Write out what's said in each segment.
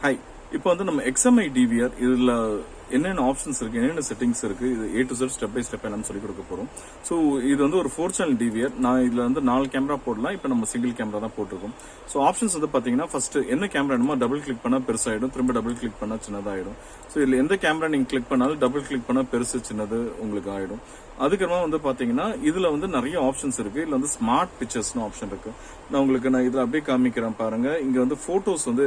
Hi, இப்போ வந்து நம்ம XMI DVR இதுல என்னென்ன ஆப்ஷன்ஸ் இருக்கு, என்னென்ன செட்டிங்ஸ் இருக்கு, இது A to Z step by step எல்லாம் சொல்லி கொடுக்க போறோம். ஸோ இது வந்து ஒரு 4 சேனல் DVR. நான் இதுல வந்து 4 கேமரா போடலாம். இப்போ நம்ம சிங்கிள் கேமரா தான் போட்டிருக்கோம். ஸோ ஆப்ஷன்ஸ் வந்து பாத்தீங்கன்னா ஃபர்ஸ்ட் என்ன கேமரா வேணுமோ டபுள் கிளிக் பண்ணா பெருசாயிடும், திரும்ப டபுள் கிளிக் பண்ணா சின்னதாயிடும். ஸோ இதுல எந்த கேமரா நீங்க கிளிக் பண்ணாலும் டபுள் கிளிக் பண்ணா பெருசு சின்னது உங்களுக்கு ஆயிடும். அதுக்கப்புறமா வந்து பாத்தீங்கன்னா இதுல வந்து நிறைய ஆப்ஷன்ஸ் இருக்கு. இதுல வந்து ஸ்மார்ட் பிக்சர்ஸ்னு ஆப்ஷன் இருக்கு. நான் இதுல அப்படியே காமிக்கிறேன் பாருங்க. இங்க வந்து போட்டோஸ் வந்து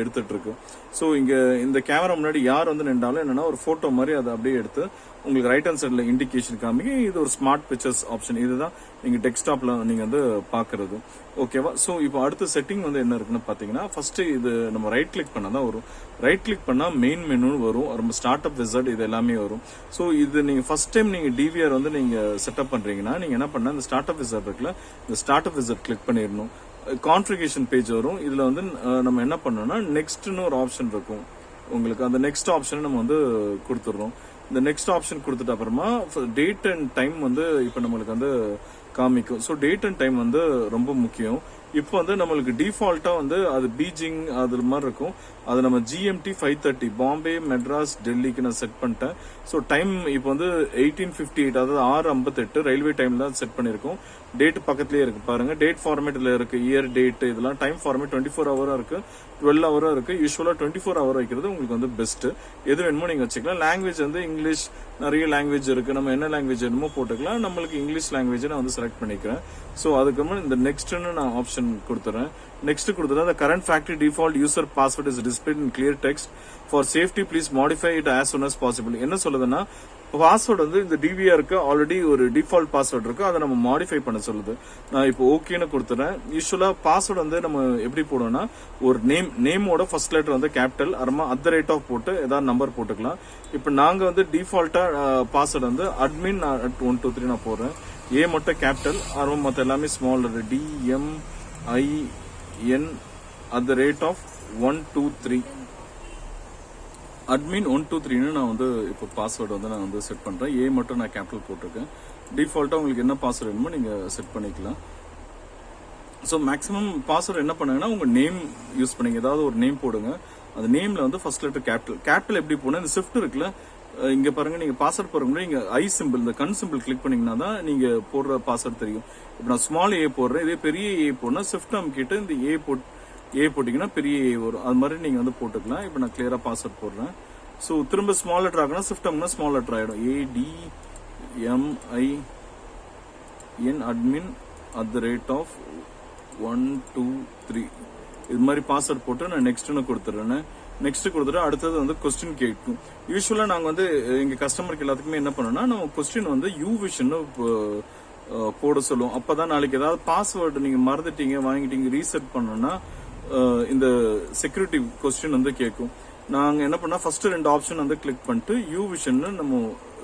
எடுத்துட்டு இருக்கு. ஸோ இங்க இந்த கேமரா முன்னாடி யார் வந்து நின்றாலும் என்னன்னா ஒரு போட்டோ மாதிரி அதை அப்படியே எடுத்து உங்களுக்கு ரைட் ஹேண்ட் சைட்ல இண்டிகேஷன் காமிக்க. இது ஒரு ஸ்மார்ட் பிக்சர்ஸ் ஆப்ஷன். இதுதான் நீங்க டெஸ்க்டாப்ல நீங்க வந்து பாக்குறது. ஓகேவா? ஸோ இப்போ அடுத்த செட்டிங் வந்து என்ன இருக்குன்னு பாத்தீங்கன்னா ஃபர்ஸ்ட் இது நம்ம ரைட் கிளிக் பண்ணாதான் வரும். ரைட் கிளிக் பண்ணா மெயின் மெனு வரும், ரொம்ப ஸ்டார்ட் அப் விசர்ட் இது எல்லாமே வரும். ஸோ இது நீங்க ஃபர்ஸ்ட் டைம் நீங்க டிவிஆர் வந்து நீங்க செட்டப் பண்றீங்கன்னா நீங்க என்ன பண்ணா இந்த ஸ்டார்ட் அப் விசர்ட் இருக்குல்ல, இந்த ஸ்டார்ட் அப் விசர்ட் கிளிக் பண்ணிடணும். கான்ஃபிகரேஷன் பேஜ் வரும். இதுல வந்து நம்ம என்ன பண்ணோம்னா நெக்ஸ்ட்னு ஒரு ஆப்ஷன் இருக்கும். உங்களுக்கு அந்த நெக்ஸ்ட் ஆப்ஷன் நம்ம வந்து கொடுத்துடுறோம். இந்த நெக்ஸ்ட் ஆப்ஷன் கொடுத்துட்டு அப்புறமா டேட் அண்ட் டைம் வந்து இப்போ நம்மளுக்கு வந்து காமிக்கும். ஸோ டேட் அண்ட் டைம் வந்து ரொம்ப முக்கியம். இப்போ வந்து நம்மளுக்கு டிஃபால்ட்டா வந்து அது பீஜிங் அது மாதிரி இருக்கும். அது நம்ம GMT 5:30 பாம்பே மெட்ராஸ் டெல்லிக்கு நான் செட் பண்ணிட்டேன். ஸோ டைம் இப்போ வந்து 18:58 அதாவது 6:58 ரயில்வே டைம் தான் செட் பண்ணிருக்கோம். டேட் பக்கத்துலயே இருக்கு பாருங்க. டேட் ஃபார்மேட்ல இருக்கு, இயர் டேட் இதெல்லாம். டைம் ஃபார்மேட் 24 ஹவரா இருக்கு, 12 ஹவரா இருக்கு. யூஸ்வலா 24 ஹவர் வைக்கிறது உங்களுக்கு வந்து பெஸ்ட். எது வேணுமோ நீங்க வச்சுக்கலாம். லாங்குவேஜ் வந்து இங்கிலீஷ், நிறைய லாங்குவேஜ் இருக்கு. நம்ம என்ன லாங்குவேஜ் வேணுமோ போட்டுக்கலாம். நம்மளுக்கு இங்கிலீஷ் லாங்குவேஜ் நான் வந்து செலக்ட் பண்ணிக்கிறேன். ஸோ அதுக்கப்புறம் இந்த நெக்ஸ்ட்னு நான் ஆப்ஷன் கொடுத்துறேன். நெக்ஸ்ட் கொடுத்துட்டா the current factory default user password is displayed in clear text. For safety please modify it as soon as possible. என்ன சொல்லுதுன்னா பாஸ்வேர்டு வந்து இந்த டிவிஆருக்கு ஆல்ரெடி ஒரு டிஃபால்ட் பாஸ்வேர்டு இருக்கு, அதை நம்ம மாடிஃபை பண்ண சொல்லுது. நான் இப்போ ஓகேன்னு கொடுத்துறேன். யூஸ்வலா பாஸ்வேர்டு வந்து நம்ம எப்படி போடுவோம்னா ஒரு நேமோட ஃபர்ஸ்ட் லெட்டர் வந்து கேபிட்டல் அப்புறமா @ போட்டு ஏதாவது நம்பர் போட்டுக்கலாம். இப்போ நாங்க வந்து டிஃபால்ட்டா பாஸ்வேர்டு வந்து admin @123 நான் போடுறேன். ஏ மட்டும் கேபிட்டல், அப்புறமா மற்ற எல்லாமே ஸ்மால் லெட்டர் DMIN @123 admin 123 நான் வந்து இப்போ பாஸ்வேர்டு வந்து நான் வந்து செட் பண்றேன். ஏ மட்டும் நான் கேபிட்டல் போட்டிருக்கேன். டிஃபால்ட்டா உங்களுக்கு என்ன பாஸ்வேர்டு வேணுமோ நீங்க செட் பண்ணிக்கலாம். ஸோ மேக்ஸிமம் பாஸ்வேர்டு என்ன பண்ணுங்கன்னா உங்க நேம் யூஸ் பண்ணீங்க, ஏதாவது ஒரு நேம் போடுங்க. அந்த நேம்ல வந்து ஃபர்ஸ்ட் லெட்டர் கேபிட்டல் எப்படி போனா இந்த ஷிஃப்ட் இருக்குல்ல, இங்க பாருங்க. நீங்க பாஸ்வேர்ட் போடுறீங்க, நீங்க ஐ சிம்பிள் இந்த கண் சிம்பிள் கிளிக் பண்ணீங்கன்னா தான் நீங்க போடுற பாஸ்வேர்ட் தெரியும். இப்போ நான் ஸ்மால் ஏ போடுறேன், இதே பெரிய ஏ போடனா ஷிஃப்ட் அமுக்கிட்டு இந்த ஏ போட்டீங்கன்னா பெரிய ஏ வரும். அது மாதிரி நீங்க வந்து போட்டுக்கலாம். இப்போ நான் கிளியரா பாஸ்வேர்ட் போடுறேன். ஸோ திரும்ப ஸ்மால் லெட்டர் ஆகுனா ஷிஃப்ட் அமுக்கினா ஸ்மால் லெட்டர் ஆயிடும். ADMIN admin @123 இது மாதிரி பாஸ்வேர்ட் போட்டு நான் நெக்ஸ்ட்னு கொடுத்துறேன். நெக்ஸ்ட் கொடுத்துட்டு அடுத்தது வந்து கொஸ்டின் கேட்கும். யூஸ்வலா நாங்க வந்து எங்க கஸ்டமருக்கு எல்லாத்துக்குமே என்ன பண்ணோம்னா நம்ம கொஸ்டின் வந்து யூவிஷன் போட சொல்லுவோம். அப்பதான் நாளைக்கு ஏதாவது பாஸ்வேர்டு நீங்க மறந்துட்டீங்க வாங்கிட்டீங்க ரீசெட் பண்ணோம்னா இந்த செக்யூரிட்டி கொஸ்டின் வந்து கேட்கும். நாங்க என்ன பண்ணா ஃபர்ஸ்ட் 2 ஆப்ஷன் வந்து கிளிக் பண்ணிட்டு யூவிஷன் நம்ம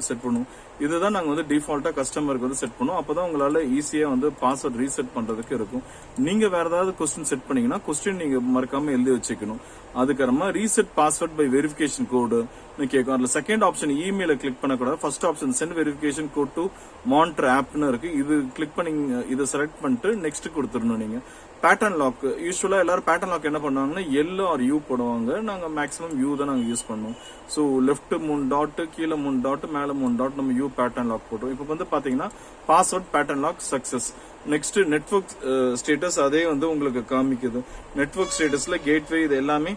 செட் பண்ணுவோம். இதுதான் நாங்க வந்து டிஃபால்ட்டா கஸ்டமருக்கு வந்து செட் பண்ணுவோம். அப்பதான் உங்களால ஈஸியா வந்து பாஸ்வேர்ட் ரீசெட் பண்றதுக்கு இருக்கும். நீங்க வேற ஏதாவது கொஸ்டின் செட் பண்ணீங்கன்னா கொஸ்டின் நீங்க மறக்காம எழுதி வச்சுக்கணும். அதுக்கப்புறமா reset password by verification code கேட்கும். அதுல செகண்ட் ஆப்ஷன் இமெயில கிளிக் பண்ணக்கூடாது. First option send verification code to monitor ஆப்னு இருக்கு. இது கிளிக் பண்ணி இதை செலக்ட் பண்ணிட்டு நெக்ஸ்ட் கொடுத்துடணும். நீங்க பேட்டர்ன் லாக் யூஸ்வலா எல்லாரும் பேட்டர்ன் லாக் என்ன பண்ணுவாங்கன்னா எல்லோ ஆர் யூ போடுவாங்க. நாங்க மேக்ஸிமம் யூ தான் நாங்க யூஸ் பண்ணுவோம். ஸோ லெஃப்ட் 3 டாட், கீழே 3 டாட், மேல 3 டாட் நம்ம யூ பேட்டர்ன் லாக் போட்டோம். இப்போ வந்து பாத்தீங்கன்னா password pattern lock success. Next network status அதே வந்து உங்களுக்கு காமிக்குது. நெட்வொர்க் ஸ்டேட்டஸ்ல கேட்வே இது எல்லாமே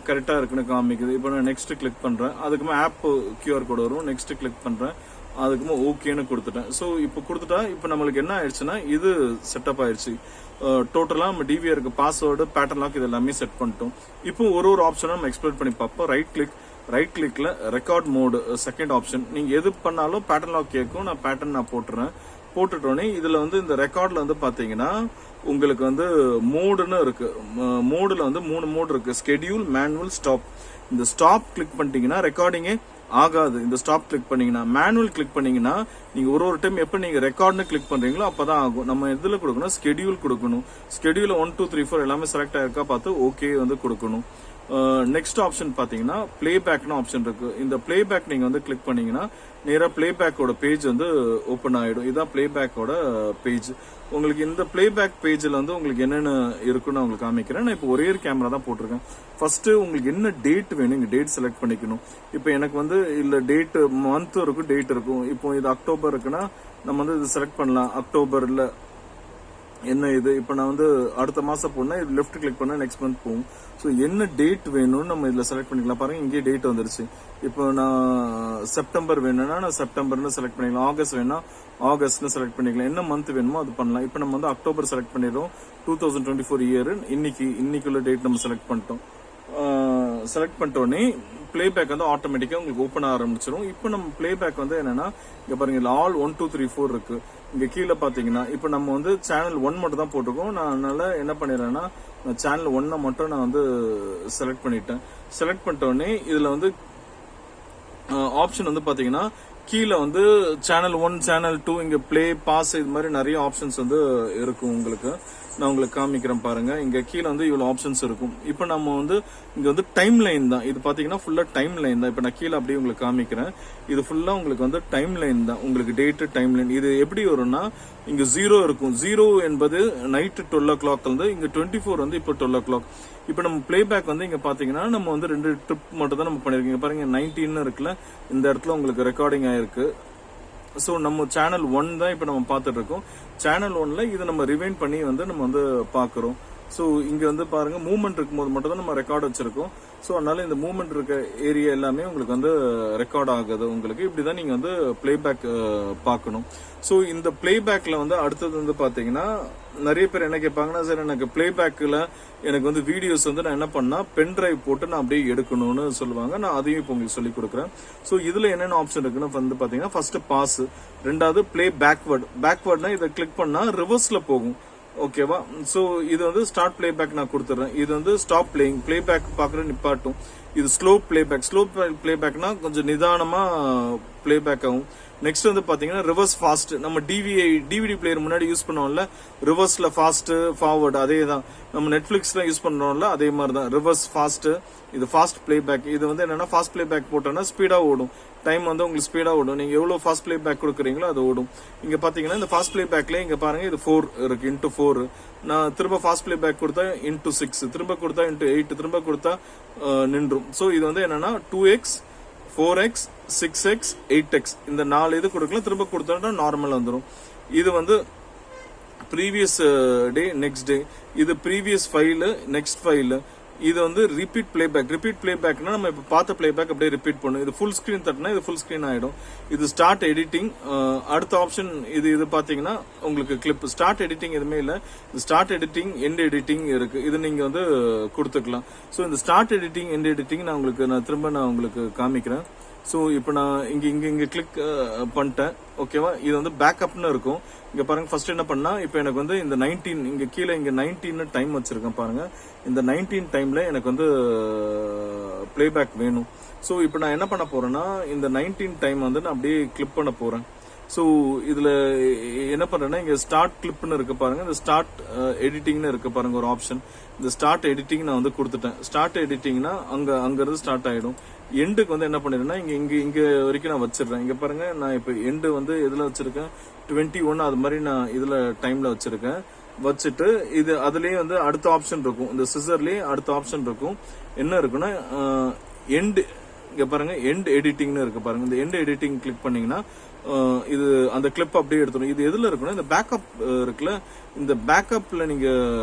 கரெக்டா இருக்குன்னு காமிக்குது. இப்போ நான் நெக்ஸ்ட் கிளிக் பண்றேன். அதுக்குமே ஆப் QR கோட் வரும். நெக்ஸ்ட் கிளிக் பண்றேன். அதுக்குமே ஓகேன்னு கொடுத்துட்டேன். ஸோ இப்போ கொடுத்துட்டா இப்போ நம்மளுக்கு என்ன ஆயிடுச்சுன்னா இது செட்டப் ஆயிடுச்சு. டோட்டலா நம்ம டிவிஆருக்கு பாஸ்வேர்டு பேட்டர்ன் லாக் இது எல்லாமே செட் பண்ணிட்டோம். இப்போ ஒரு ஆப்ஷனை நம்ம எக்ஸ்ப்ளோர் பண்ணி பார்ப்போம். ரைட் கிளிக்ல ரெக்கார்ட் மோடு செகண்ட் ஆப்ஷன். நீங்க எது பண்ணாலும் பேட்டர்ன் லாக் கேட்கும். நான் பேட்டர்ன் நான் போட்டுட்டோன்னே இதுல வந்து இந்த ரெக்கார்ட்ல வந்து பாத்தீங்கன்னா உங்களுக்கு வந்து மோடுன்னு இருக்கு. மோடுல வந்து 3 மோடு இருக்கு, ஸ்கெடியூல், மேனுவல், ஸ்டாப். இந்த ஸ்டாப் கிளிக் பண்ணிட்டீங்கன்னா ரெக்கார்டிங்கே ஆகாது. இந்த ஸ்டாப் கிளிக் பண்ணீங்கன்னா மேனுவல் கிளிக் பண்ணீங்கன்னா நீங்க ஒரு டைம் எப்ப நீங்க ரெக்கார்ட்னு கிளிக் பண்றீங்களோ அப்பதான் ஆகும். நம்ம இதுல கொடுக்கணும், ஸ்கெடியூல் கொடுக்கணும். ஸ்கெடியூல 1 2 3 4 எல்லாமே செலக்ட் ஆயிருக்கா பார்த்து ஓகே வந்து கொடுக்கணும். நெக்ஸ்ட் ஆப்ஷன் பாத்தீங்கன்னா பிளேபேக்னு ஆப்ஷன் இருக்கு. இந்த பிளேபேக் நீங்க வந்து கிளிக் பண்ணீங்கன்னா நேரா பிளேபேக்கோட பேஜ் வந்து ஓபன் ஆயிடும். இதான் பிளேபேக்கோட பேஜ். உங்களுக்கு இந்த பிளேபேக் பேஜ்ல வந்து உங்களுக்கு என்னென்ன இருக்குன்னு உங்களுக்கு காமிக்கிறேன். நான் இப்போ ஒரே ஒரு கேமரா தான் போட்டிருக்கேன். ஃபர்ஸ்ட் உங்களுக்கு என்ன டேட் வேணும், இங்க டேட் செலக்ட் பண்ணிக்கணும். இப்போ எனக்கு வந்து இல்ல டேட் மந்த் இருக்கும், டேட் இருக்கும். இப்போ இது அக்டோபர் இருக்குன்னா நம்ம வந்து இது செலக்ட் பண்ணலாம். அக்டோபர்ல என்ன இது, இப்போ நான் வந்து அடுத்த மாசம் போனா இது லெஃப்ட் கிளிக் பண்ணா நெக்ஸ்ட் மந்த் போகும். ஸோ என்ன டேட் வேணும்னு நம்ம இதுல செலக்ட் பண்ணிக்கலாம். பாருங்க இங்கே டேட் வந்துருச்சு. இப்போ நான் செப்டம்பர் வேணும்னா நான் செப்டம்பர்னு செலக்ட் பண்ணிக்கலாம். ஆகஸ்ட் வேணா ஆகஸ்ட்னு செலக்ட் பண்ணிக்கலாம். என்ன மந்த் வேணுமோ அது பண்ணலாம். இப்போ நம்ம வந்து அக்டோபர் செலக்ட் பண்ணிடுறோம். 2024 இயர் இன்னைக்குள்ள டேட் நம்ம செலக்ட் பண்ணிட்டோம். செலக்ட் பண்ணிட்டோடனே பிளேபேக் வந்து ஆட்டோமேட்டிக்கா உங்களுக்கு ஓப்பன் ஆரம்பிச்சிடும். இப்போ நம்ம பிளேபேக் வந்து என்னன்னா இங்க பாருங்க ஆல் 1 2 3 4 இருக்கு. இங்க கீழே பாத்தீங்கன்னா இப்போ நம்ம வந்து சேனல் 1 மட்டும் தான் போட்டிருக்கோம். நான் அதனால என்ன பண்ணிடுறேன்னா சேனல் 1 மட்டும் நான் வந்து செலக்ட் பண்ணிட்டேன். செலக்ட் பண்ணிட்டோடனே இதுல வந்து ஆப்ஷன் வந்து பாத்தீங்கன்னா கீழே வந்து சேனல் 1 சேனல் 2 இங்க பிளே பாஸ் இது மாதிரி நிறைய ஆப்ஷன்ஸ் வந்து இருக்கும். உங்களுக்கு நான் உங்களுக்கு காமிக்கிறேன் பாருங்க. இங்க கீழே வந்து இவ்வளவு ஆப்ஷன்ஸ் இருக்கும். இப்போ நம்ம வந்து இங்க வந்து டைம் லைன் தான். இது பாத்தீங்கன்னா ஃபுல்லா டைம் லைன் தான். இப்போ நான் கீழே அப்படியே உங்களுக்கு காமிக்கிறேன். இது ஃபுல்லா உங்களுக்கு வந்து டைம் லைன் தான். உங்களுக்கு டேட் டைம் லைன் இது எப்படி வரும்னா இங்க 0 இருக்கும். 0 என்பது நைட் 12 o'clock இருந்து இங்க 24 வந்து இப்போ 12 o'clock. இப்போ நம்ம பிளேபேக் வந்து இங்க பாத்தீங்கன்னா நம்ம வந்து 2 ட்ரிப் மட்டும் தான் நம்ம பண்ணிருக்கோம். பாருங்க 19 இருக்குல்ல, இந்த இடத்துல உங்களுக்கு ரெக்கார்டிங் ஆயிருக்கு. சோ நம்ம சேனல் 1 தான் இப்ப நம்ம பார்த்துட்டு இருக்கோம். சேனல் 1ல இதை நம்ம ரிவைண்ட் பண்ணி வந்து நம்ம வந்து பாக்குறோம். சோ இங்க வந்து பாருங்க மூவ்மெண்ட் இருக்கும்போது மட்டும் தான் நம்ம ரெக்கார்ட் வச்சிருக்கோம். சோ அதனால இந்த மூவ்மெண்ட் இருக்க ஏரியா எல்லாமே உங்களுக்கு வந்து ரெக்கார்ட் ஆகுது. உங்களுக்கு இப்படிதான் நீங்க வந்து பிளேபேக் பார்க்கணும். சோ இந்த பிளேபேக்ல வந்து அடுத்தது வந்து பாத்தீங்கன்னா நிறைய பேர் என்ன கேட்பாங்கன்னா, சார் எனக்கு பிளேபேக்ல எனக்கு வந்து வீடியோஸ் வந்து நான் என்ன பண்ணா பென் டிரைவ் போட்டு நான் அப்படியே எடுக்கணும்னு சொல்லுவாங்க. நான் அதையும் இப்போ உங்களுக்கு சொல்லி கொடுக்குறேன். சோ இதுல என்னென்ன ஆப்ஷன் இருக்குன்னு வந்து பாத்தீங்கன்னா ஃபர்ஸ்ட் பாஸ், ரெண்டாவது பிளே பேக்வர்ட்னா இதை கிளிக் பண்ணா ரிவர்ஸ்ல போகும். ஓகேவா? சோ இது வந்து ஸ்டார்ட் பிளேபேக் நான் கொடுத்துறேன். இது வந்து ஸ்டாப் பிளேயிங், பிளேபேக் பாக்குற நிப்பாட்டும். இது ஸ்லோ பிளேபேக்னா கொஞ்சம் நிதானமா பிளேபேக் ஆகும். நெக்ஸ்ட் வந்து பாத்தீங்கன்னா ரிவர்ஸ் ஃபாஸ்ட். நம்ம டிவிடி பிளேயர் முன்னாடி யூஸ் பண்ணுவோம்ல, ரிவர்ஸ்ல ஃபாஸ்ட் ஃபார்வர்ட், அதே தான் நம்ம நெட்ஃபிளிக்ஸ்ல யூஸ் பண்றோம்ல அதே மாதிரி தான். ரிவர்ஸ் ஃபாஸ்ட், இது ஃபாஸ்ட் பிளேபேக். இது வந்து என்னன்னா ஃபாஸ்ட் பிளேபேக் போட்டோம்னா ஸ்பீடா ஓடும். டைம் வந்து உங்களுக்கு ஸ்பீடா ஓடும். நீங்க எவ்வளவு ஃபாஸ்ட் பிளேபேக் கொடுக்குறீங்களோ அது ஓடும். இங்க பாத்தீங்கன்னா இந்த ஃபாஸ்ட் பிளேபேக்ல இங்க பாருங்க இது 4 இருக்கு, into 4. நான் திரும்ப ஃபாஸ்ட் பிளேபேக் கொடுத்தா into 6, திரும்ப கொடுத்தா into 8, திரும்ப கொடுத்தா நின்றும். சோ இது வந்து என்னன்னா 2x 4x 6x 8x இந்த 4 இது கொடுக்கலாம். திரும்ப கொடுத்தா நார்மல் வந்துடும். இது வந்து ப்ரீவியஸ் டே நெக்ஸ்ட் டே, இது ப்ரீவியஸ் ஃபைல் நெக்ஸ்ட் ஃபைல். இது வந்து ரிப்பீட் பிளேபேக்னா நம்ம இப்ப பார்த்த பிளேபேக் அப்படியே ரிப்பீட் பண்ணும். இது ஃபுல் ஸ்கிரீன் தட்டினா இது ஃபுல் ஸ்கிரீன் ஆயிடும். இது ஸ்டார்ட் எடிட்டிங். அடுத்த ஆப்ஷன் இது பாத்தீங்கன்னா உங்களுக்கு கிளிப். ஸ்டார்ட் எடிட்டிங் எதுவுமே இல்ல. ஸ்டார்ட் எடிட்டிங் எண்ட் எடிட்டிங் இருக்கு. இது நீங்க வந்து கொடுத்துக்கலாம். சோ இந்த ஸ்டார்ட் எடிட்டிங் எண்ட் எடிட்டிங் நான் திரும்ப உங்களுக்கு காமிக்கிறேன். சோ இப்போ நான் இங்க கிளிக் பண்ணிட்டேன். ஓகேவா? இது வந்து பேக்கப்னு இருக்கும். இங்க பாருங்க ஃபர்ஸ்ட் என்ன பண்ணா இப்போ எனக்கு வந்து இந்த 19 இங்க கீழே இங்க 19 டைம் வச்சிருக்கேன் பாருங்க. இந்த 19 டைம்ல எனக்கு வந்து பிளேபேக் வேணும். சோ இப்போ நான் என்ன பண்ண போறேன்னா இந்த 19 டைம் வந்து நான் அப்படியே கிளிப் பண்ண போறேன். சோ இதுல என்ன பண்றேன்னா இங்க ஸ்டார்ட் கிளிப்னு இருக்கு பாருங்க. இந்த ஸ்டார்ட் எடிட்டிங்னு இருக்கு பாருங்க ஒரு ஆப்ஷன். இந்த ஸ்டார்ட் எடிட்டிங் நான் வந்து கொடுத்துட்டேன். ஸ்டார்ட் எடிட்டிங்னா அங்க இருந்து ஸ்டார்ட் ஆயிடும். எண்டுக்கு வந்து என்ன பண்ணிருந்தா இங்க வரைக்கும் நான் வச்சிடுறேன். இங்க பாருங்க நான் இப்ப எண்டு வந்து எதுல வச்சிருக்கேன் 21 அது மாதிரி நான் இதுல டைம்ல வச்சிருக்கேன். வச்சுட்டு இது அதுலயே வந்து அடுத்த ஆப்ஷன் இருக்கும். இந்த சிசர்லயே அடுத்த ஆப்ஷன் இருக்கும். என்ன இருக்குன்னா எண்ட். இங்க பாருங்க எண்ட் எடிட்டிங்னு இருக்கு பாருங்க. இந்த எண்ட் எடிட்டிங் கிளிக் பண்ணீங்கன்னா இது அந்த கிளிப் அப்படியே எடுத்துடும். இது எதுல இருக்குன்னா இந்த பேக்கப் இருக்குல்ல, இந்த பேக்கப்ல நீங்க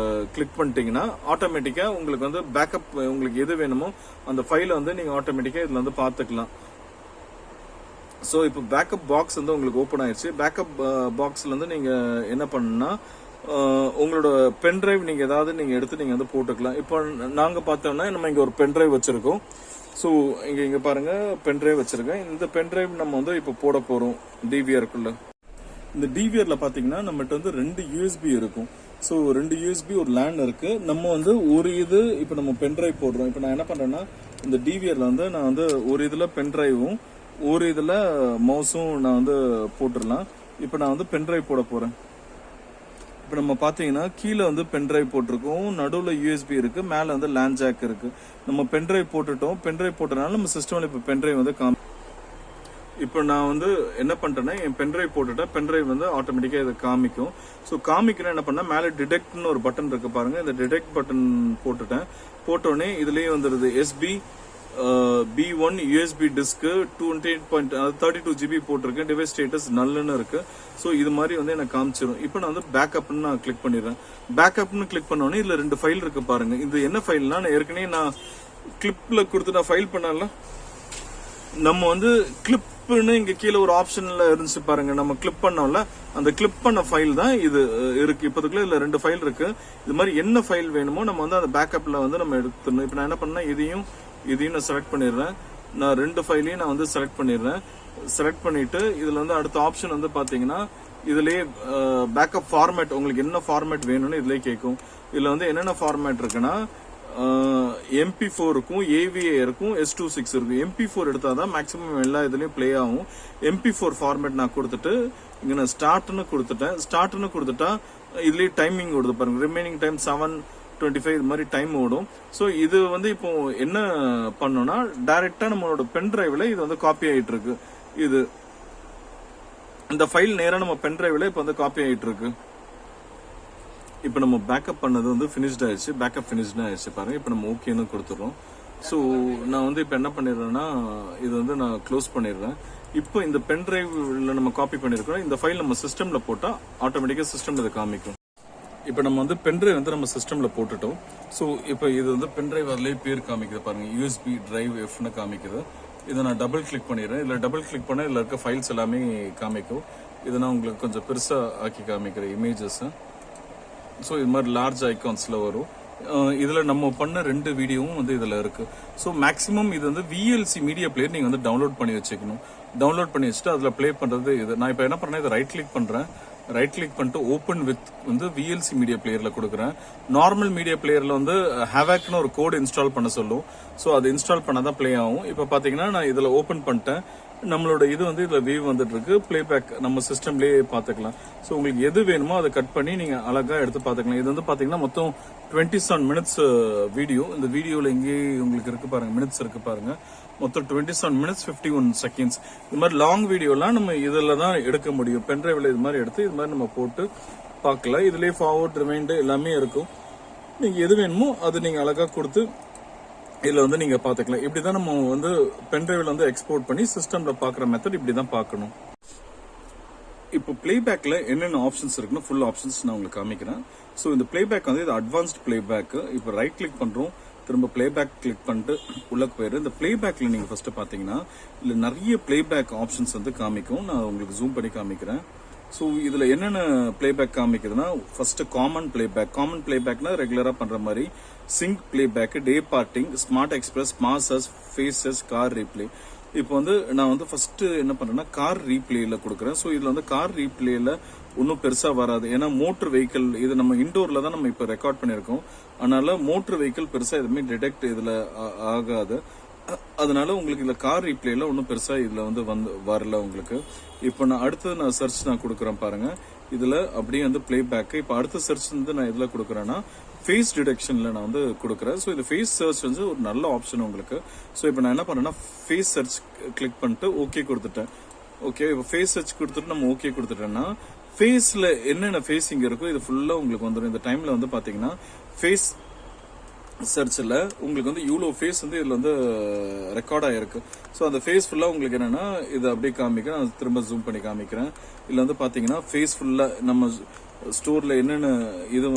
கிளிக் பண்ணிட்டீங்கன்னா ஆட்டோமேட்டிக்கா உங்களுக்கு வந்து பேக்கப் உங்களுக்கு எது வேணுமோ அந்த ஃபைலை வந்து நீங்க ஆட்டோமேட்டிக்கா இதுல வந்து பாத்துக்கலாம். சோ இப்போ பேக்கப் பாக்ஸ் வந்து உங்களுக்கு ஓபன் ஆயிடுச்சு. பேக்கப் பாக்ஸ்ல இருந்து நீங்க என்ன பண்ணணும்னா உங்களோட பென் டிரைவ் நீங்க ஏதாவது நீங்க எடுத்து நீங்க வந்து போட்டுக்கலாம். இப்போ நாங்க பார்த்தோம்னா நம்ம இங்க ஒரு பென் டிரைவ் வச்சிருக்கோம். சோ இங்க பாருங்க பென் டிரைவ் வச்சிருக்கேன். இந்த பென் டிரைவ் நம்ம வந்து இப்ப போட போறோம் டிவிஆருக்குள்ள. இந்த டிவிஆர்ல பாத்தீங்கன்னா நம்மகிட்ட வந்து 2 யூஎஸ்பி இருக்கும். சோ 2 யூஎஸ்பி ஒரு லேன் இருக்கு. நம்ம வந்து ஒரு இது இப்ப நம்ம பென் டிரைவ் போடுறோம். இப்ப நான் என்ன பண்றேன்னா இந்த டிவிஆர்ல வந்து நான் வந்து ஒரு இதுல பென் டிரைவும் ஒரு இதுல மவுஸும் நான் வந்து போட்டுடலாம். இப்போ நான் வந்து பென்ட்ரைவ் போட போறேன். இப்போ நம்ம பாத்தீங்கன்னா கீழே வந்து பென்ட்ரைவ் போட்டிருக்கோம், நடுவில் யூஎஸ்பி இருக்கு, மேல வந்து லேண்ட் ஜாக் இருக்கு. நம்ம பென்ட்ரைவ் போட்டுட்டோம். பென்ட்ரைவ் போட்டனால நம்ம சிஸ்டம்ல இப்போ பென்ட்ரைவ் வந்து இப்போ நான் வந்து என்ன பண்ணிட்டேன்னா என் பென்ட்ரைவ் போட்டுட்டேன். பென்ட்ரைவ் வந்து ஆட்டோமேட்டிக்கா இதை காமிக்கும். ஸோ காமிக்கிறேன் என்ன பண்ணா மேலே டிடெக்ட்னு ஒரு பட்டன் இருக்கு பாருங்க. இந்த டிடெக்ட் பட்டன் போட்டுட்டேன். போட்டோடனே இதுலயே வந்துருது SP B1 USB disk 32 GB போட்டிருக்கேன். டிவைஸ் ஸ்டேட்டஸ் நல்லுன்னு இருக்கு. ஸோ இது மாதிரி வந்து எனக்கு காமிச்சிடும். இப்போ நான் வந்து பேக்கப்னு நான் கிளிக் பண்ணிடுறேன். பேக்கப்னு கிளிக் பண்ணோடனே இதுல 2 ஃபைல் இருக்கு பாருங்க. இது என்ன ஃபைல்னா நான் ஏற்கனவே நான் கிளிப்ல கொடுத்து நான் ஃபைல் பண்ணல. நம்ம வந்து கிளிப்னு இங்க கீழே ஒரு ஆப்ஷன்ல இருந்துச்சு பாருங்க. நம்ம கிளிப் பண்ணோம்ல, அந்த கிளிப் பண்ண ஃபைல் தான் இது இருக்கு. இப்போதுக்குள்ள இதுல 2 ஃபைல் இருக்கு. இது மாதிரி என்ன ஃபைல் வேணுமோ நம்ம வந்து அந்த பேக்கப்ல வந்து நம்ம எடுத்துடணும். இப்போ நான் என்ன பண்ணா இதையும் நான் செலக்ட் பண்ணிடுறேன். நான் 2 ஃபைலையும் நான் வந்து செலக்ட் பண்ணிடுறேன். செலக்ட் பண்ணிட்டு இதுல வந்து அடுத்த ஆப்ஷன் வந்து பாத்தீங்கன்னா இதுலயே பேக்கப் ஃபார்மேட் உங்களுக்கு என்ன ஃபார்மேட் வேணும்னு இதுலயே கேட்கும். இதுல வந்து என்னென்ன ஃபார்மேட் இருக்குன்னா MP4 இருக்கும், AVA இருக்கும், S26 இருக்கும். MP4 எடுத்தாதான் மேக்ஸிமம் எல்லா இதுலயும் பிளே ஆகும். MP4 ஃபார்மேட் நான் கொடுத்துட்டு இங்க நான் ஸ்டார்ட்னு கொடுத்துட்டேன். ஸ்டார்ட்னு கொடுத்துட்டா இதுலயே டைமிங் ஓடுது பாருங்க. ரிமைனிங் டைம் 7:25 இது மாதிரி டைம் ஓடும். ஸோ இது வந்து இப்போ என்ன பண்ணோம்னா டைரக்டா நம்மளோட பென் டிரைவ்ல இது வந்து காப்பி ஆயிட்டு இருக்கு. இது இந்த ஃபைல் நேரா நம்ம பென் டிரைவ்ல இப்போ வந்து காப்பி ஆயிட்டு இருக்கு. இப்போ நம்ம பேக்கப் பண்ணது வந்து ஃபினிஷ்ட் ஆயிடுச்சு. பேக்கப் ஃபினிஷ்ட் ஆயிடுச்சு பாருங்க. இப்போ நம்ம ஓகேன்னு கொடுத்துறோம். ஸோ நான் வந்து இப்போ என்ன பண்ணிடுறேன்னா இது வந்து நான் க்ளோஸ் பண்ணிடுறேன். இப்போ இந்த பென் டிரைவ்ல நம்ம காப்பி பண்ணிருக்கோம். இந்த ஃபைல் நம்ம சிஸ்டம்ல போட்டா ஆட்டோமேட்டிக்கா சிஸ்டம்ல இதை காமிக்கும். இப்போ நம்ம வந்து பென்ட்ரைவ் வந்து நம்ம சிஸ்டம்ல போட்டுட்டோம். ஸோ இப்போ இது வந்து பென்ட்ரைவ் அதுலேயே பேர் காமிக்குது பாருங்க. USB டிரைவ் Fன்னு காமிக்குது. இதை நான் டபுள் கிளிக் பண்ணிடுறேன். இதில் டபுள் கிளிக் பண்ண இதில் இருக்க ஃபைல்ஸ் எல்லாமே காமிக்கும். இதை நான் உங்களுக்கு கொஞ்சம் பெருசா ஆக்கி காமிக்கிறேன் இமேஜஸ். ஸோ இது மாதிரி லார்ஜ் ஐகான்ஸ்ல வரும். இதுல நம்ம பண்ண 2 வீடியோவும் வந்து இதுல இருக்கு. ஸோ மேக்ஸிமம் இது வந்து VLC மீடியா பிளேயர் நீங்க வந்து டவுன்லோட் பண்ணி வச்சுக்கணும். டவுன்லோட் பண்ணி வச்சுட்டு அதுல பிளே பண்றது இது. நான் இப்போ என்ன பண்ணேன், இதை ரைட் கிளிக் பண்றேன். ரைட் கிளிக் பண்ணிட்டு ஓப்பன் வித் வந்து VLC மீடியா பிளேயர்ல கொடுக்குறேன். நார்மல் மீடியா பிளேயர்ல வந்து ஹேவாக்னு ஒரு கோட் இன்ஸ்டால் பண்ண சொல்லும். ஸோ அது இன்ஸ்டால் பண்ணாதான் பிளே ஆகும். இப்போ பாத்தீங்கன்னா நான் இதுல ஓப்பன் பண்ணிட்டேன். நம்மளோட இது வந்து இதுல வியூ வந்துட்டு இருக்கு. பிளேபேக் நம்ம சிஸ்டம்லயே பாத்துக்கலாம். ஸோ உங்களுக்கு எது வேணுமோ அதை கட் பண்ணி நீங்க அழகா எடுத்து பாத்துக்கலாம். இது வந்து பாத்தீங்கன்னா மொத்தம் 27 மினிட்ஸ் வீடியோ. இந்த வீடியோல எங்கேயே உங்களுக்கு இருக்கு பாருங்க, மினிட்ஸ் இருக்கு பாருங்க. மொத்தம் 27 மினிட்ஸ் 51 செகண்ட்ஸ். இது மாதிரி லாங் வீடியோலாம் நம்ம இதுல தான் எடுக்க முடியும். பென்ட்ரைவ்ல இது மாதிரி எடுத்து இது மாதிரி நம்ம போட்டு பார்க்கலாம். இதுலயே ஃபார்வர்ட் ரிமைண்ட் எல்லாமே இருக்கும். நீங்க எது வேணுமோ அது நீங்க அழகா கொடுத்து இதுல வந்து நீங்க பாத்துக்கலாம். இப்படிதான் நம்ம வந்து பென்ட்ரைவ்ல வந்து எக்ஸ்போர்ட் பண்ணி சிஸ்டம்ல பாக்குற மெத்தட் இப்படிதான் பார்க்கணும். இப்போ பிளேபேக்ல என்னென்ன ஆப்ஷன்ஸ் இருக்குன்னு ஃபுல் ஆப்ஷன்ஸ் நான் உங்களுக்கு காமிக்கிறேன். ஸோ இந்த பிளேபேக் வந்து இது அட்வான்ஸ்ட் பிளேபேக். இப்போ ரைட் கிளிக் பண்றோம், திரும்ப பிளேபேக் கிளிக் பண்ணிட்டு உள்ள போயிரு. இந்த பிளேபேக்ல நீங்க ஃபர்ஸ்ட் பாத்தீங்கன்னா இதுல நிறைய பிளேபேக் ஆப்ஷன்ஸ் வந்து காமிக்கும். நான் உங்களுக்கு ஜூம் பண்ணி காமிக்கிறேன். ஸோ இதுல என்னென்ன பிளேபேக் காமிக்குதுன்னா ஃபர்ஸ்ட் காமன் பிளேபேக். காமன் பிளேபேக்னா ரெகுலரா பண்ற மாதிரி sync playback, day parting, smart express, masses, faces, car replay. இப்போ வந்து நான் வந்து ஃபர்ஸ்ட் என்ன பண்றேன்னா கார் ரீப்ளேல கொடுக்குறேன். ஸோ இதுல வந்து கார் ரீப்ளேல ஒன்றும் பெருசா வராது. ஏன்னா மோட்டர் வெஹிக்கிள் இது நம்ம இண்டோர்ல தான் நம்ம இப்போ ரெக்கார்ட் பண்ணிருக்கோம். அதனால மோட்டர் வெஹிக்கிள் பெருசா எதுவுமே டிடெக்ட் இதுல ஆகாது. அதனால உங்களுக்கு இதுல கார் ரீப்ளேல ஒன்றும் பெருசா இதுல வந்து வரல உங்களுக்கு. இப்போ நான் அடுத்தது நான் சர்ச் நான் கொடுக்குறேன் பாருங்க. இதுல அப்படியே வந்து பிளே பேக். இப்போ அடுத்த சர்ச் வந்து நான் இதுல கொடுக்குறேன்னா ஃபேஸ் டிடெக்ஷன்ல நான் வந்து கொடுக்குறேன். ஸோ இது ஃபேஸ் சர்ச் வந்து ஒரு நல்ல ஆப்ஷன் உங்களுக்கு. ஸோ இப்போ நான் என்ன பண்ணேன்னா ஃபேஸ் சர்ச் கிளிக் பண்ணிட்டு ஓகே கொடுத்துட்டேன். ஓகே, இப்போ ஃபேஸ் சர்ச் கொடுத்துட்டு நம்ம ஓகே கொடுத்துட்டேன்னா ஃபேஸ்ல என்னென்ன ஃபேஸ் இங்க இருக்கோ இது ஃபுல்லா உங்களுக்கு வந்துடும். இந்த டைம்ல வந்து பாத்தீங்கன்னா ஃபேஸ் சர்ச்ல உங்களுக்கு வந்து இவ்வளோ ஃபேஸ் வந்து இதுல வந்து ரெக்கார்ட் ஆயிருக்கு. ஸோ அந்த ஃபேஸ் ஃபுல்லா உங்களுக்கு என்னன்னா இது அப்படியே காமிக்கிறேன். நான் திரும்ப ஜூம் பண்ணி காமிக்கிறேன். இதுல வந்து பாத்தீங்கன்னா ஃபேஸ் ஃபுல்லா நம்ம ஸ்டோர்ல என்னென்ன இது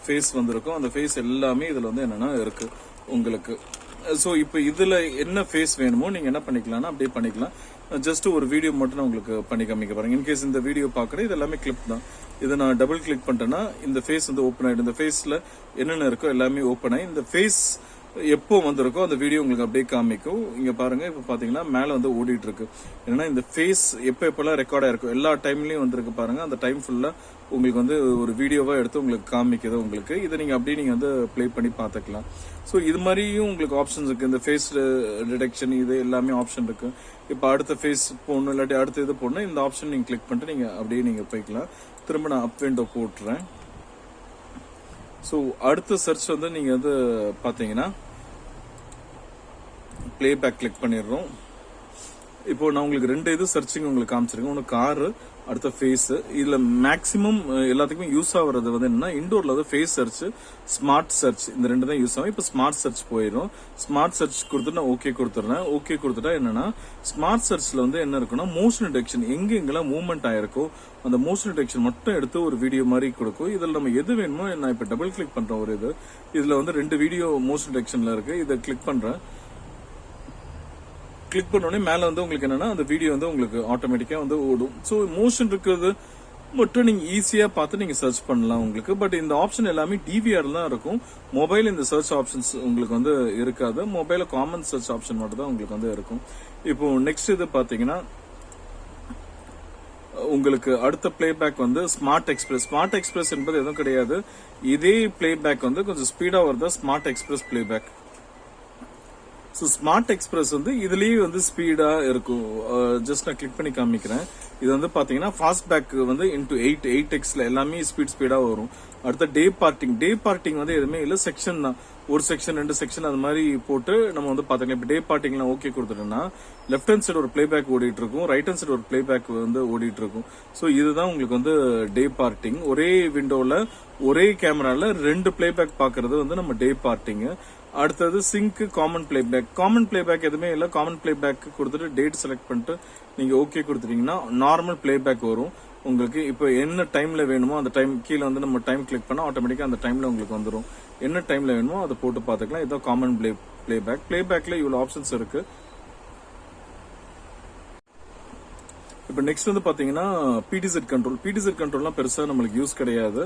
ஃபேஸ் வந்திருக்கோ அந்த ஃபேஸ் எல்லாமே இதுல வந்து என்னன்னா இருக்கு உங்களுக்கு. ஸோ இப்போ இதுல என்ன ஃபேஸ் வேணுமோ நீங்க என்ன பண்ணிக்கலாம்னா அப்படியே பண்ணிக்கலாம். ஜஸ்ட் ஒரு வீடியோ மட்டும் நான் உங்களுக்கு பண்ணி காமிக்க பாருங்க. இன்கேஸ் இந்த வீடியோ பாக்குறேன் இது எல்லாமே கிளிப் தான். இதை நான் டபுள் கிளிக் பண்ணிட்டேன்னா இந்த ஃபேஸ் வந்து ஓப்பன் ஆயிடும். இந்த ஃபேஸ்ல என்னென்ன இருக்கோ எல்லாமே ஓப்பன் ஆகி இந்த ஃபேஸ் எப்போ வந்திருக்கோ அந்த வீடியோ உங்களுக்கு அப்படியே காமிக்கும். இங்க பாருங்க, இப்ப பாத்தீங்கன்னா மேல வந்து ஓடிட்டு இருக்கு. ஏன்னா இந்த ஃபேஸ் எப்பெல்லாம் ரெக்கார்ட் ஆயிருக்கும் எல்லா டைம்லயும் வந்திருக்கு பாருங்க. அந்த டைம் ஃபுல்லா உங்களுக்கு வந்து ஒரு வீடியோவா எடுத்து உங்களுக்கு காமிக்குது. உங்களுக்கு இதை நீங்க அப்படியே நீங்க வந்து பிளே பண்ணி பாத்துக்கலாம். ஸோ இது மாதிரியும் உங்களுக்கு ஆப்ஷன்ஸ் இருக்கு. இந்த ஃபேஸ் டிடெக்ஷன் இது எல்லாமே ஆப்ஷன் இருக்கு. இப்ப அடுத்த ஃபேஸ் போடணும் இல்லாட்டி அடுத்த இது போடணும், இந்த ஆப்ஷன் நீங்க கிளிக் பண்ணிட்டு நீங்க அப்படியே நீங்க போய்க்கலாம். திரும்ப நான் அப் விண்டோ போட்டுறேன். ஸோ அடுத்த சர்ச் வந்து நீங்க வந்து பாத்தீங்கன்னா பிளேபேக் கிளிக் பண்ணிடுறோம். இப்போ நான் உங்களுக்கு 2 இது சர்ச்சிங் உங்களுக்கு காமிச்சிருக்கேன். ஒன்று காரு, அடுத்த ஃபேஸ். இதுல மேக்சிமம் எல்லாத்துக்குமே யூஸ் ஆகுறது வந்து என்னன்னா இண்டோர்ல வந்து ஃபேஸ் சர்ச், ஸ்மார்ட் சர்ச், இந்த 2 தான் யூஸ் ஆகும். இப்போ ஸ்மார்ட் சர்ச் போயிடும். ஸ்மார்ட் சர்ச் கொடுத்துட்டு நான் ஓகே கொடுத்துறேன். ஓகே கொடுத்துட்டா என்னன்னா ஸ்மார்ட் சர்ச்ல வந்து என்ன இருக்குன்னா மோஷன் டிடெக்ஷன், எங்கெங்கெல்லாம் மூவ்மெண்ட் ஆயிருக்கோ அந்த மோஷன் டிடெக்ஷன் மட்டும் எடுத்து ஒரு வீடியோ மாதிரி கொடுக்கும். இதுல நம்ம எது வேணுமோ, நான் இப்ப டபுள் கிளிக் பண்றேன் ஒரு இது. இதுல வந்து 2 வீடியோ மோஷன் டிடெக்ஷன்ல இருக்கு. இதை கிளிக் பண்றேன். கிளிக் பண்ணோடனே மேல வந்து உங்களுக்கு என்னன்னா அந்த வீடியோ வந்து உங்களுக்கு ஆட்டோமேட்டிக்கா வந்து ஓடும். ஸோ மோஷன் இருக்கிறது மட்டும் நீங்க ஈஸியா பார்த்து நீங்க சர்ச் பண்ணலாம் உங்களுக்கு. பட் இந்த ஆப்ஷன் எல்லாமே டிவிஆர் தான் இருக்கும். மொபைல் இந்த சர்ச் ஆப்ஷன்ஸ் உங்களுக்கு வந்து இருக்காது. மொபைல காமன் சர்ச் ஆப்ஷன் மட்டும் தான் உங்களுக்கு வந்து இருக்கும். இப்போ நெக்ஸ்ட் இது பாத்தீங்கன்னா உங்களுக்கு அடுத்த பிளேபேக் வந்து ஸ்மார்ட் எக்ஸ்பிரஸ். ஸ்மார்ட் எக்ஸ்பிரஸ் என்பது எதுவும் கிடையாது. இதே பிளேபேக் வந்து கொஞ்சம் ஸ்பீடா வருது, smart express playback. So smart express வந்து இதுலயே வந்து ஸ்பீடா இருக்கும். ஜஸ்ட் நான் கிளிக் பண்ணி காமிக்கிறேன். இது வந்து பாத்தீங்கன்னா ஃபாஸ்ட் பேக் வந்து இன்டூ 8x எல்லாமே ஸ்பீடா வரும். அடுத்த டே பார்ட்டிங் வந்து எதுவுமே இல்ல, செக்ஷன் தான். ஒரு செக்ஷன் 2 செக்ஷன் அது மாதிரி போட்டு நம்ம வந்து பாத்துக்கலாம். இப்ப டே பார்ட்டிங்லாம் ஓகே கொடுத்துட்டோம்னா லெஃப்ட் ஹேண்ட் சைடு ஒரு பிளேபேக் ஓடிட்டு இருக்கும், ரைட் ஹேண்ட் சைடு ஒரு பிளேபேக் வந்து ஓடிட்டு இருக்கும். ஸோ இதுதான் உங்களுக்கு வந்து டே பார்ட்டிங். ஒரே விண்டோல ஒரே கேமரால 2 பிளேபேக் பாக்குறது வந்து நம்ம டே பார்ட்டிங். அடுத்தது சிங்க், காமன் பிளேபேக் எதுவுமே இல்ல. காமன் பிளேபேக் கொடுத்துட்டு டேட் செலக்ட் பண்ணிட்டு நீங்க ஓகே கொடுத்துட்டீங்கன்னா நார்மல் பிளேபேக் வரும் உங்களுக்கு. இப்போ என்ன டைம்ல வேணுமோ அந்த டைம் கீழே வந்து நம்ம டைம் கிளிக் பண்ணா ஆட்டோமேட்டிக்கா அந்த டைம்ல உங்களுக்கு வந்துடும். என்ன டைம்ல வேணுமோ அதை போட்டு பாத்துக்கலாம். இதான் காமன் பிளேபேக்ல இவ்வளவு ஆப்ஷன்ஸ் இருக்கு. இப்ப நெக்ஸ்ட் வந்து பாத்தீங்கன்னா பிடிசெட் கண்ட்ரோல்லாம் பெருசா நம்மளுக்கு யூஸ் கிடையாது.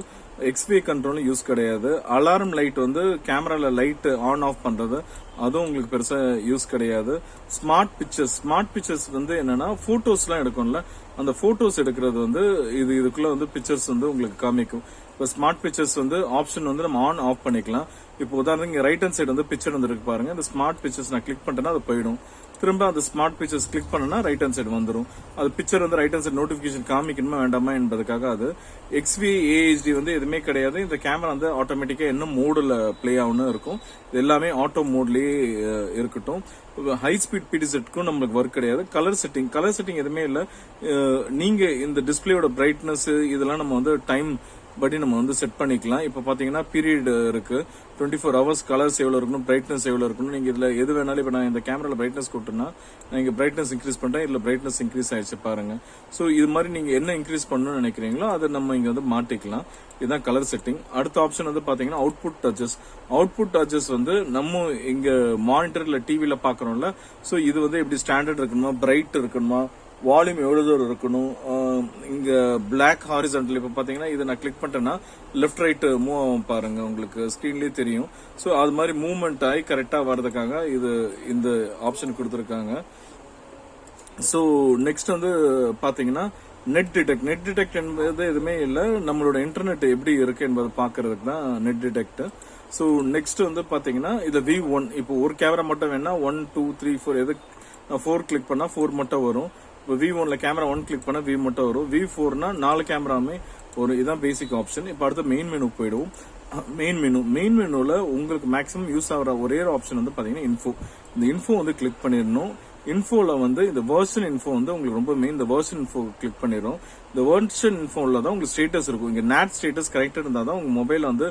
எக்ஸ்வே கண்ட்ரோலும் யூஸ் கிடையாது. அலாரம் லைட் வந்து கேமரால லைட் ஆன் ஆஃப் பண்றது அதுவும் உங்களுக்கு பெருசா யூஸ் கிடையாது. ஸ்மார்ட் பிக்சர்ஸ் வந்து என்னன்னா போட்டோஸ் எல்லாம் எடுக்கும்ல, அந்த போட்டோஸ் எடுக்கிறது வந்து இதுக்குள்ள வந்து பிக்சர்ஸ் வந்து உங்களுக்கு காமிக்கும். இப்ப ஸ்மார்ட் பிக்சர்ஸ் வந்து ஆப்ஷன் வந்து நம்ம ஆன் ஆஃப் பண்ணிக்கலாம். இப்போ உதாரணத்துக்கு ரைட் ஹேண்ட் சைடு வந்து பிக்சர் வந்து இருக்கு பாருங்க. இந்த ஸ்மார்ட் பிக்சர்ஸ் நான் கிளிக் பண்ணிட்டேன்னா அது போயிடும். திரும்ப அந்த ஸ்மார்ட் பிக்சர்ஸ் கிளிக் பண்ணனா ரைட் ஹேண்ட் சைடு வந்துடும். அது பிக்சர் வந்து ரைட் ஹேண்ட் சைடு நோட்டிபிகேஷன் காமிக்கணுமா வேண்டாமா என்பதுக்காக அது. XV AHD வந்து எதுவுமே கிடையாது. இந்த கேமரா வந்து ஆட்டோமேட்டிக்கா என்ன மோடுல பிளே ஆகும்னு இருக்கும். இது எல்லாமே ஆட்டோ மோட்லயே இருக்கட்டும். ஹை ஸ்பீட் பிடிசெட்க்கும் நம்மளுக்கு ஒர்க் கிடையாது. கலர் செட்டிங் எதுவுமே இல்ல. நீங்க இந்த டிஸ்பிளேயோட பிரைட்னஸ் இதெல்லாம் நம்ம வந்து டைம் படி நம்ம வந்து செட் பண்ணிக்கலாம். இப்ப பாத்தீங்கன்னா பீரியட் இருக்கு, 24 hours கலர்ஸ் எவ்வளவு இருக்கணும், பிரைட்னஸ் எவ்வளவு இருக்கணும். நீங்க இதுல எது வேணாலும் இப்ப நான் இந்த கேமரால பிரைட்னஸ் கூட்டினா நான் இங்க பிரைட்னஸ் இன்க்ரீஸ் பண்றேன். இதுல பிரைட்னஸ் இன்க்ரீஸ் ஆயிடுச்சு பாருங்க. சோ இது மாதிரி நீங்க என்ன இன்க்ரீஸ் பண்ணணும்னு நினைக்கிறீங்களோ அதை நம்ம இங்க வந்து மாட்டிக்கலாம். இதுதான் கலர் செட்டிங். அடுத்த ஆப்ஷன் வந்து பாத்தீங்கன்னா அவுட்புட் டச்சஸ் வந்து நம்ம இங்க மானிட்டர்ல டிவில பாக்குறோம்ல. சோ இது வந்து எப்படி ஸ்டாண்டர்ட் இருக்கணுமா, பிரைட் இருக்கணுமா, வால்யூம் எவ்வளவு தூரம் இருக்கணும், இங்க பிளாக் ஹாரிசான்டல். இப்ப பாத்தீங்கன்னா இதை நான் கிளிக் பண்ணிட்டேன்னா லெஃப்ட் ரைட் மூவ் ஆகும் பாருங்க, உங்களுக்கு ஸ்கிரீன்லயே தெரியும். சோ அது மாதிரி மூவ்மெண்ட் ஆகி கரெக்டா வர்றதுக்காக இது இந்த ஆப்ஷன் கொடுத்திருக்காங்க. சோ நெக்ஸ்ட் வந்து பாத்தீங்கன்னா நெட் டிடெக்ட் என்பது எதுவுமே இல்ல, நம்மளோட இன்டர்நெட் எப்படி இருக்கு என்பதை பாக்குறதுக்கு தான் நெட் டிடெக்ட். சோ நெக்ஸ்ட் வந்து பாத்தீங்கன்னா இதுல V1 இப்போ ஒரு கேமரா மட்டும் வேணா 1 2 3 4 எது 4 கிளிக் பண்ணா 4 மட்டும் வரும். இப்போ V1ல கேமரா 1 கிளிக் பண்ணா V மட்டும் வரும். V4னா 4 கேமராமே ஒரு இதான் பேசிக் ஆப்ஷன். இப்போ அடுத்து மெயின் மெனு போயிடும். மெயின் மெனுல உங்களுக்கு மேக்ஸிமம் யூஸ் ஆகிற ஒரே ஆப்ஷன் வந்து பாத்தீங்கன்னா இன்ஃபோ. இந்த இன்ஃபோ வந்து கிளிக் பண்ணிடணும். இன்ஃபோல வந்து இந்த வெர்ஷன் இன்ஃபோ வந்து உங்களுக்கு ரொம்ப மெயின். இந்த வெர்ஷன் இன்ஃபோ கிளிக் பண்ணிடும். இந்த வெர்ஷன் இன்ஃபோல தான் உங்களுக்கு ஸ்டேட்டஸ் இருக்கும். இங்க NAT ஸ்டேட்டஸ் கரெக்டா இருந்தா தான் உங்க மொபைல் வந்து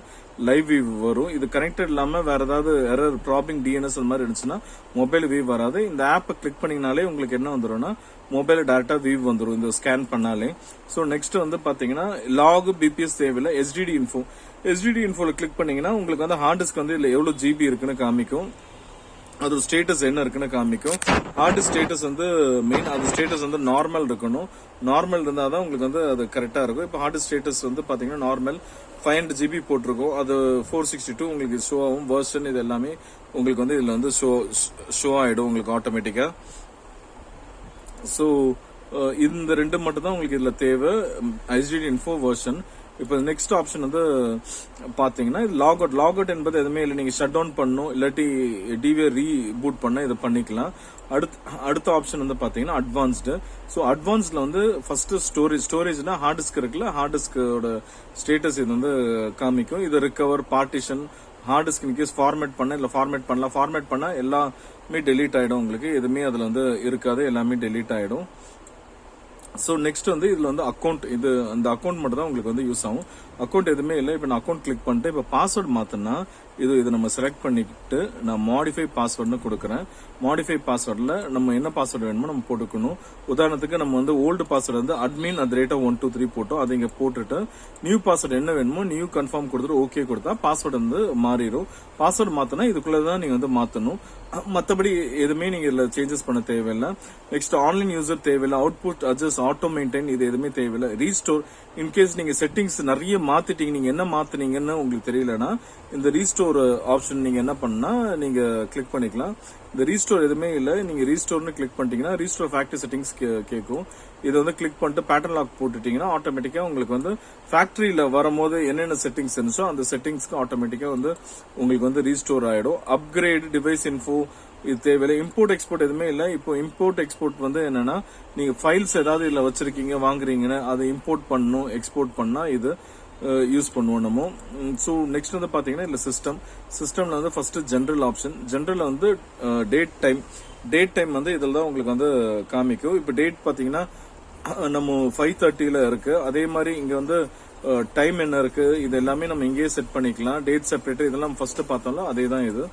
லைவ் வியூ வரும். இது கனெக்டட் இல்லாம வேற ஏதாவது எரர், ப்ராப்ளம், DNS அது மாதிரி இருந்துச்சுன்னா மொபைல் வியூ வராது. இந்த ஆப்பை கிளிக் பண்ணீங்கனாலே உங்களுக்கு என்ன வந்துரும்னா மொபைல் டைரக்டா வியூ வந்துடும் இந்த ஸ்கேன் பண்ணாலே. சோ நெக்ஸ்ட் வந்து பாத்தீங்கன்னா லாக், BPS தேவையில்லை. SDD இன்ஃபோல கிளிக் பண்ணீங்கன்னா உங்களுக்கு வந்து ஹார்ட் டிஸ்க் வந்து இதுல எவ்வளவு GB இருக்குன்னு காமிக்கும். அதோட ஸ்டேட்டஸ் என்ன இருக்குன்னு காமிக்கும். ஹார்ட் ஸ்டேட்டஸ் வந்து மெயின், அது ஸ்டேட்டஸ் வந்து நார்மல் இருக்கணும். நார்மல் இருந்தாதான் உங்களுக்கு வந்து அது கரெக்டா இருக்கும். இப்போ ஹார்ட் ஸ்டேட்டஸ் வந்து பாத்தீங்கன்னா நார்மல் 500 GB போட்டிருக்கோம். அது 462 உங்களுக்கு ஷோ ஆகும். வெர்ஷன் இது எல்லாமே உங்களுக்கு வந்து இதுல வந்து ஷோ ஆயிடும் உங்களுக்கு ஆட்டோமேட்டிக்கா. ஸோ இந்த ரெண்டு மட்டும் தான் உங்களுக்கு இதுல தேவை, HDD Info வெர்ஷன். இப்போ நெக்ஸ்ட் ஆப்ஷன் வந்து பாத்தீங்கன்னா லாக் அவுட் என்பது எதுவுமே இல்லை, நீங்க ஷட் டவுன் பண்ணணும் இல்லாட்டி டிவியை ரீபூட் பண்ண இதை பண்ணிக்கலாம். அடுத்த ஆப்ஷன் வந்து பாத்தீங்கன்னா அட்வான்ஸ்டு. ஸோ அட்வான்ஸ்ல வந்து ஃபர்ஸ்ட் ஸ்டோரேஜ்னா ஹார்ட் டிஸ்க் இருக்குல்ல, ஹார்ட் டிஸ்கோட ஸ்டேட்டஸ் இது வந்து காமிக்கும். இது recover, partition, hard disk in case format பண்ண இல்ல ஃபார்மேட் பண்ணலாம், ஃபார்மேட் பண்ணா எல்லாமே டெலீட் ஆயிடும், உங்களுக்கு எதுவுமே அதுல வந்து இருக்காது, எல்லாமே டெலீட் ஆயிடும். ஸோ நெக்ஸ்ட் வந்து இதுல வந்து அக்கௌண்ட், இது அந்த அக்கௌண்ட் மட்டும் தான் உங்களுக்கு வந்து யூஸ் ஆகும். அக்கௌண்ட் எதுவுமே இல்லை. இப்போ நான் அக்கௌண்ட் கிளிக் பண்ணிட்டு இப்போ பாஸ்வேர்டு மாத்தினா இது நம்ம செலக்ட் பண்ணிட்டு நான் மாடிஃபை பாஸ்வேர்டுன்னு கொடுக்குறேன். மாடிஃபை பாஸ்வேர்டில் நம்ம என்ன பாஸ்வேர்டு வேணுமோ நம்ம போட்டுக்கணும். உதாரணத்துக்கு நம்ம வந்து ஓல்டு பாஸ்வேர்டு வந்து admin@123 போட்டோம், அதை இங்க போட்டுட்டு நியூ பாஸ்வேர்டு என்ன வேணுமோ நியூ கன்ஃபார்ம் கொடுத்துட்டு ஓகே கொடுத்தா பாஸ்வேர்டு வந்து மாறிடும். பாஸ்வேர்டு மாத்தினா இதுக்குள்ளதான் நீங்க வந்து மாத்தணும். மற்றபடி எதுவுமே நீங்க இதுல சேஞ்சஸ் பண்ண தேவையில்லை. நெக்ஸ்ட் ஆன்லைன் யூசர் தேவையில்லை, அவுட்புட் அட்ஜஸ்ட், ஆட்டோ மெயின்டைன், இது எதுவுமே தேவையில்லை. ரீஸ்டோர், இன்கேஸ் நீங்க செட்டிங்ஸ் நிறைய மாத்திட்டீங்க, நீங்க என்ன மாத்தினீங்கன்னு உங்களுக்கு தெரியலனா இந்த ரீஸ்டோர் ஆப்ஷன் நீங்க என்ன பண்ணா நீங்க கிளிக் பண்ணிக்கலாம். இந்த ரீஸ்டோர் எதுவுமே இல்லை, நீங்க ரீஸ்டோர்னு கிளிக் பண்ணிட்டீங்கன்னா ரீஸ்டோர் ஃபேக்டரி செட்டிங்ஸ் கேட்கும். இதை வந்து கிளிக் பண்ணிட்டு பேட்டர்ன் லாக் போட்டுட்டீங்கன்னா ஆட்டோமேட்டிக்கா உங்களுக்கு வந்து ஃபேக்டரியில வரும்போது என்னென்ன செட்டிங்ஸ் இருந்துச்சோ அந்த செட்டிங்ஸ்க்கு ஆட்டோமேட்டிக்கா வந்து உங்களுக்கு வந்து ரீஸ்டோர் ஆயிடும். அப்கிரேட், டிவைஸ் இன்ஃபோ இது தேவையில்லை. இம்போர்ட் எக்ஸ்போர்ட் எதுவுமே இல்லை. இப்போ இம்போர்ட் எக்ஸ்போர்ட் வந்து என்னன்னா நீங்க ஃபைல்ஸ் ஏதாவது இதுல வச்சிருக்கீங்க வாங்குறீங்கன்னு அதை இம்போர்ட் பண்ணணும், எக்ஸ்போர்ட் பண்ணா இது யூஸ் பண்ணுவோம் நம்ம. ஸோ நெக்ஸ்ட் வந்து பாத்தீங்கன்னா இல்ல சிஸ்டம்ல வந்து ஃபர்ஸ்ட் ஜென்ரல் ஆப்ஷன். ஜென்ரல்ல வந்து டேட் டைம் வந்து இதில் தான் உங்களுக்கு வந்து காமிக்கும். இப்போ டேட் பாத்தீங்கன்னா நம்ம 5:30 இருக்கு. அதே மாதிரி இங்க வந்து டைம் என்ன இருக்கு இது எல்லாமே நம்ம இங்கேயே செட் பண்ணிக்கலாம். டேட் செப்பரேட் இதெல்லாம் ஃபர்ஸ்ட் பார்த்தோம்ல அதே தான் இது.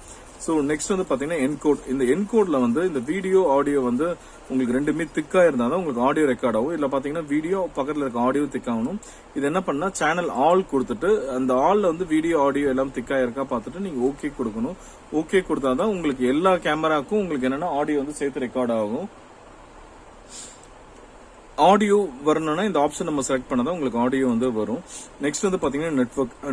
ஸோ நெக்ஸ்ட் வந்து பாத்தீங்கன்னா என்கோட். இந்த என்கோட்ல வந்து இந்த வீடியோ ஆடியோ வந்து உங்களுக்கு ரெண்டுமே திக்கா இருந்தாதான் உங்களுக்கு ஆடியோ ரெக்கார்ட் ஆகும். இதுல பாத்தீங்கன்னா வீடியோ பக்கத்துல இருக்க ஆடியோ திக்காகணும். இது என்ன பண்ணா சேனல் ஆல் கொடுத்துட்டு அந்த ஆல்ல வந்து வீடியோ ஆடியோ எல்லாம் திக்கா இருக்கா பார்த்துட்டு நீங்க ஓகே கொடுக்கணும். ஓகே கொடுத்தாதான் உங்களுக்கு எல்லா கேமராக்கும் உங்களுக்கு என்னன்னா ஆடியோ வந்து சேர்த்து ரெக்கார்ட் ஆகும். ஆடியோ வரணும்னா இந்த ஆப்ஷன் நம்ம செலக்ட் பண்ணதான் உங்களுக்கு ஆடியோ வந்து வரும். நெக்ஸ்ட் வந்து பாத்தீங்கன்னா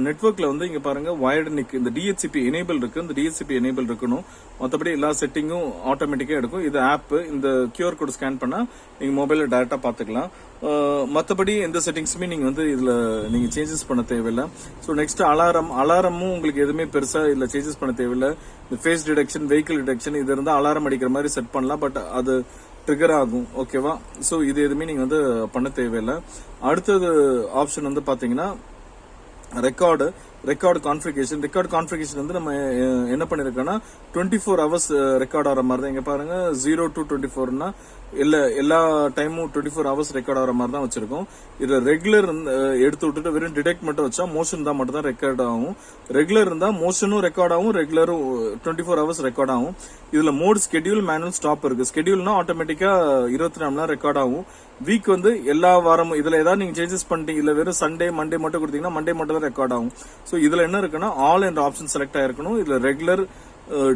நெட்வொர்க்ல வந்து இங்க பாருங்க வயர்டு நிக், இந்த DHCP எனேபிள் இருக்கு, இந்த DHCP எனேபிள் இருக்கணும். மற்றபடி எல்லா செட்டிங்கும் ஆட்டோமேட்டிக்கா எடுக்கும். இது ஆப், இந்த QR கோட் ஸ்கேன் பண்ணா நீங்க மொபைல்ல டைரக்டா பாத்துக்கலாம். மற்றபடி எந்த செட்டிங்ஸுமே நீங்க வந்து இதுல நீங்க சேஞ்சஸ் பண்ண தேவையில்லை. ஸோ நெக்ஸ்ட் அலாரமும் உங்களுக்கு எதுவுமே பெருசா இதுல சேஞ்சஸ் பண்ண தேவையில்லை. இந்த ஃபேஸ் டிடெக்ஷன், வெஹிக்கிள் டிடெக்ஷன் இது இருந்தா அலாரம் அடிக்கிற மாதிரி செட் பண்ணலாம். பட் அது ட்ரிகர் ஆகும், ஓகேவா? சோ இது எதுவுமே நீங்க வந்து பண்ண தேவையில்லை. அடுத்தது ஆப்ஷன் வந்து பாத்தீங்கன்னா ரெக்கார்டு கான்ஃபிகரேஷன் வந்து நம்ம என்ன பண்ணிருக்கோம்னா 24 hours ரெக்கார்ட் ஆகிற மாதிரி தான். இங்க பாருங்க 0 to 24னா எல்லா டைமும் 24 hours ரெக்கார்ட் ஆகிற மாதிரி தான் வச்சிருக்கோம். இதுல ரெகுலர் எடுத்து விட்டுட்டு வெறும் டிடெக்ட் மட்டும் வச்சா மோஷன் தான் மட்டும் தான் ரெக்கார்ட் ஆகும். ரெகுலர் இருந்தா மோஷனும் ரெக்கார்ட் ஆகும், ரெகுலரும் 24 hours ரெக்கார்ட் ஆகும். இதுல மோட், ஸ்கெடியூல், மேனுவல், ஸ்டாப் இருக்கு. ஸ்கெடியூல்னா ஆட்டோமேட்டிக்கா 24 மணி நேரம் ரெக்கார்ட் ஆகும். வீக் வந்து எல்லா வாரமும் இதுல ஏதாவது நீங்க சேஞ்சஸ் பண்ணிட்டீங்க, இல்ல வெறும் சண்டே மண்டே மட்டும் கொடுத்தீங்கன்னா மண்டே மட்டும் தான் ரெக்கார்ட் ஆகும். சோ இதுல என்ன இருக்குன்னா ஆல் என்ற ஆப்ஷன் செலக்ட் ஆயிருக்கணும். இதுல ரெகுலர்,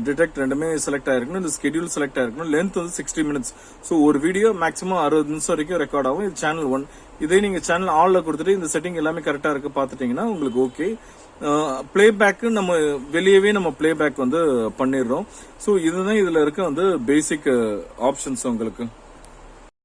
டிடெக்ட் ரெண்டுமே செலக்ட் ஆயிருக்கணும். இந்த ஸ்கெடியூல் செலக்ட் ஆயிருக்கணும். லென்த் வந்து 60 minutes. சோ ஒரு வீடியோ மேக்ஸிமம் 60 நிமிஷம் வரைக்கும் ரெக்கார்ட் ஆகும். இது சேனல் 1. இதே நீங்க சேனல் ஆல்ல கொடுத்துட்டு இந்த செட்டிங் எல்லாமே கரெக்டா இருக்கு பாத்துட்டீங்கன்னா உங்களுக்கு ஓகே. பிளேபேக் நம்ம வெளியவே நம்ம பிளேபேக் வந்து பண்ணிடுறோம். சோ இதுதான் இதுல இருக்க வந்து பேசிக் ஆப்ஷன்ஸ் உங்களுக்கு.